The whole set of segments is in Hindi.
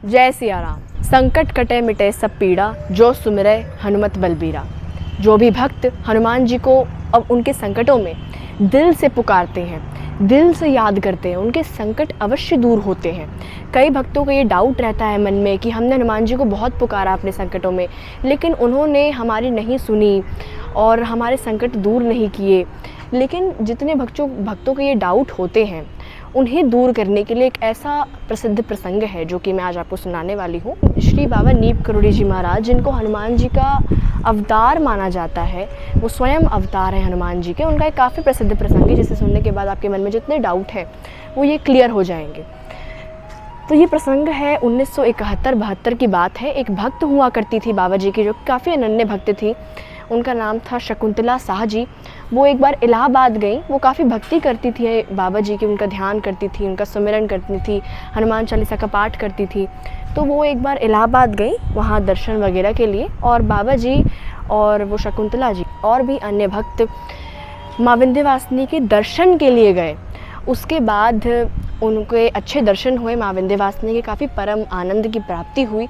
जय सिया राम। संकट कटे मिटे सब पीड़ा, जो सुमिरै हनुमत बलबीरा। जो भी भक्त हनुमान जी को अब उनके संकटों में दिल से पुकारते हैं, दिल से याद करते हैं, उनके संकट अवश्य दूर होते हैं। कई भक्तों को ये डाउट रहता है मन में कि हमने हनुमान जी को बहुत पुकारा अपने संकटों में, लेकिन उन्होंने हमारी नहीं सुनी और हमारे संकट दूर नहीं किए। लेकिन जितने भक्तों को ये डाउट होते हैं, उन्हें दूर करने के लिए एक ऐसा प्रसिद्ध प्रसंग है जो कि मैं आज आपको सुनाने वाली हूँ। श्री बाबा नीप करोड़ी जी महाराज, जिनको हनुमान जी का अवतार माना जाता है, वो स्वयं अवतार हैं हनुमान जी के। उनका एक काफ़ी प्रसिद्ध प्रसंग है जिसे सुनने के बाद आपके मन में जितने डाउट है वो ये क्लियर हो जाएंगे। तो ये प्रसंग है 1971-72 की बात है। एक भक्त हुआ करती थी बाबा जी की, जो काफ़ी अनन्य भक्त थी। उनका नाम था शकुंतला शाह जी। वो एक बार इलाहाबाद गई। वो काफ़ी भक्ति करती थी बाबा जी की, उनका ध्यान करती थी, उनका सुमिरन करती थी, हनुमान चालीसा का पाठ करती थी। तो वो एक बार इलाहाबाद गई वहाँ दर्शन वगैरह के लिए, और बाबा जी और वो शकुंतला जी और भी अन्य भक्त माँ विंध्यवासिनी के दर्शन के लिए गए। उसके बाद उनके अच्छे दर्शन हुए, माँ विंध्यवासिनी के काफ़ी परम आनंद की प्राप्ति हुई।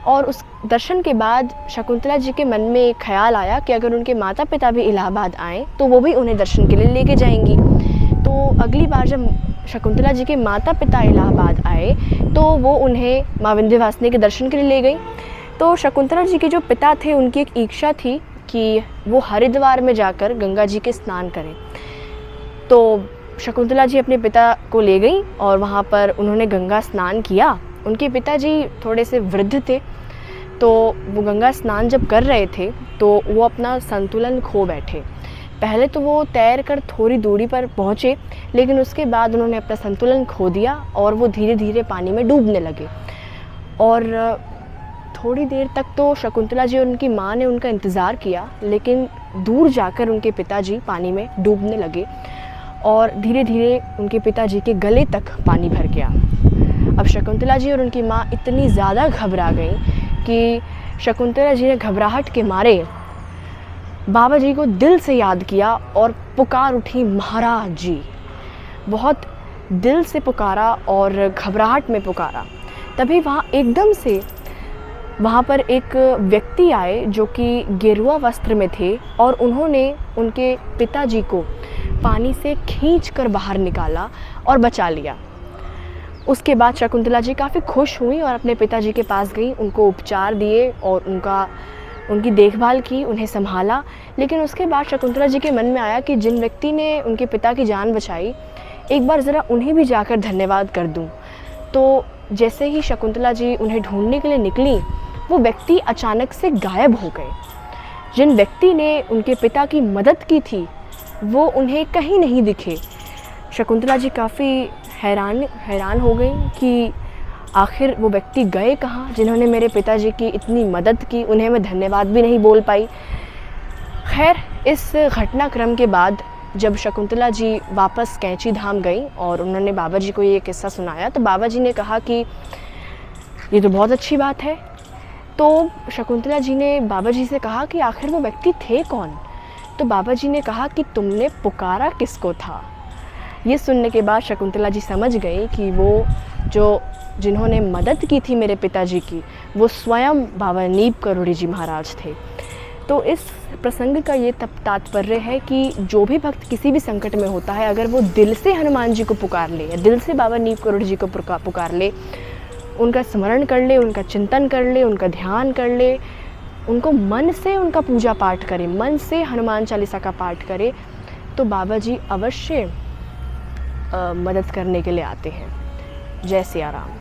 और उस दर्शन के बाद शकुंतला जी के मन में एक ख्याल आया कि अगर उनके माता पिता भी इलाहाबाद आएँ तो वो भी उन्हें दर्शन के लिए लेके जाएंगी। तो अगली बार जब शकुंतला जी के माता पिता इलाहाबाद आए तो वो उन्हें माँ विंध्यवासिनी के दर्शन के लिए ले गई। तो शकुंतला जी के जो पिता थे, उनकी एक इच्छा थी कि वो हरिद्वार में जाकर गंगा जी के स्नान करें। तो शकुंतला जी अपने पिता को ले गई और वहाँ पर उन्होंने गंगा स्नान किया। उनके पिताजी थोड़े से वृद्ध थे, तो वो गंगा स्नान जब कर रहे थे तो वो अपना संतुलन खो बैठे। पहले तो वो तैर कर थोड़ी दूरी पर पहुँचे, लेकिन उसके बाद उन्होंने अपना संतुलन खो दिया और वो धीरे धीरे पानी में डूबने लगे। और थोड़ी देर तक तो शकुंतला जी और उनकी माँ ने उनका इंतज़ार किया, लेकिन दूर जाकर उनके पिताजी पानी में डूबने लगे और धीरे धीरे उनके पिताजी के गले तक पानी भर गया। अब शकुंतला जी और उनकी माँ इतनी ज़्यादा घबरा गई कि शकुंतला जी ने घबराहट के मारे बाबा जी को दिल से याद किया और पुकार उठी, महाराज जी। बहुत दिल से पुकारा और घबराहट में पुकारा। तभी वहाँ एकदम से वहाँ पर एक व्यक्ति आए जो कि गेरुआ वस्त्र में थे, और उन्होंने उनके पिताजी को पानी से खींचकर बाहर निकाला और बचा लिया। उसके बाद शकुंतला जी काफ़ी खुश हुई और अपने पिताजी के पास गई, उनको उपचार दिए और उनकी देखभाल की, उन्हें संभाला। लेकिन उसके बाद शकुंतला जी के मन में आया कि जिन व्यक्ति ने उनके पिता की जान बचाई, एक बार ज़रा उन्हें भी जाकर धन्यवाद कर दूं। तो जैसे ही शकुंतला जी उन्हें ढूंढने के लिए निकली, वो व्यक्ति अचानक से गायब हो गए। जिन व्यक्ति ने उनके पिता की मदद की थी वो उन्हें कहीं नहीं दिखे। शकुंतला जी काफ़ी हैरान हो गई कि आखिर वो व्यक्ति गए कहाँ, जिन्होंने मेरे पिताजी की इतनी मदद की, उन्हें मैं धन्यवाद भी नहीं बोल पाई। खैर, इस घटनाक्रम के बाद जब शकुंतला जी वापस कैंची धाम गई और उन्होंने बाबा जी को ये किस्सा सुनाया, तो बाबा जी ने कहा कि ये तो बहुत अच्छी बात है। तो शकुंतला जी ने बाबा जी से कहा कि आखिर वो व्यक्ति थे कौन। तो बाबा जी ने कहा कि तुमने पुकारा किसको था। ये सुनने के बाद शकुंतला जी समझ गई कि वो जिन्होंने मदद की थी मेरे पिताजी की, वो स्वयं बाबा नीप करोड़ी जी महाराज थे। तो इस प्रसंग का ये तात्पर्य है कि जो भी भक्त किसी भी संकट में होता है, अगर वो दिल से हनुमान जी को पुकार ले या दिल से बाबा नीप करोड़ी जी को पुकार ले, उनका स्मरण कर ले, उनका चिंतन कर ले, उनका ध्यान कर ले, उनको मन से उनका पूजा पाठ करे, मन से हनुमान चालीसा का पाठ करे, तो बाबा जी अवश्य मदद करने के लिए आते हैं। जय सिया राम।